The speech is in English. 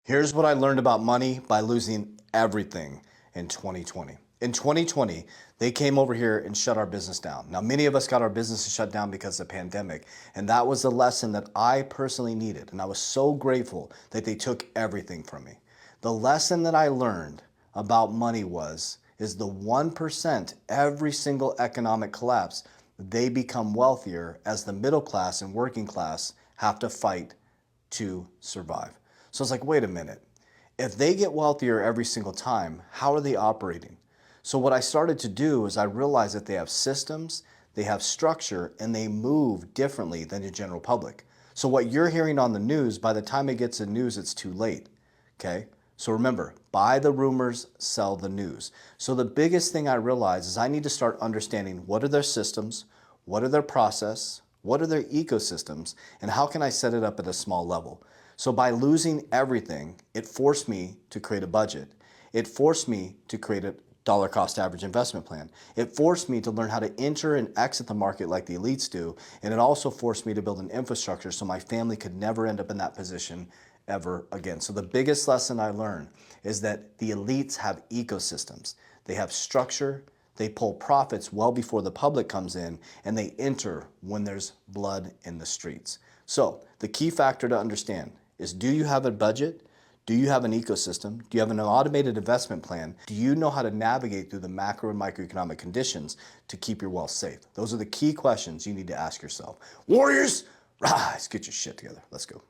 Here's what I learned about money by losing everything in 2020. In 2020, they came over here and shut our business down. Now, many of us got our businesses shut down because of the pandemic, and that was the lesson that I personally needed. And I was so grateful that they took everything from me. The lesson that I learned about money is the 1% every single economic collapse, they become wealthier as the middle class and working class have to fight to survive. So it's like, wait a minute. If they get wealthier every single time, how are they operating? So what I started to do is I realized that they have systems, they have structure, and they move differently than the general public. So what you're hearing on the news, by the time it gets in news, it's too late. Okay? So remember, buy the rumors, sell the news. So the biggest thing I realized is I need to start understanding what are their systems, what are their process, what are their ecosystems, and how can I set it up at a small level? So by losing everything, it forced me to create a budget. It forced me to create a dollar cost average investment plan. It forced me to learn how to enter and exit the market like the elites do. And it also forced me to build an infrastructure so my family could never end up in that position ever again. So the biggest lesson I learned is that the elites have ecosystems. They have structure, they pull profits well before the public comes in, and they enter when there's blood in the streets. So the key factor to understand is, do you have a budget? Do you have an ecosystem? Do you have an automated investment plan? Do you know how to navigate through the macro and microeconomic conditions to keep your wealth safe? Those are the key questions you need to ask yourself. Warriors, rise, get your shit together. Let's go.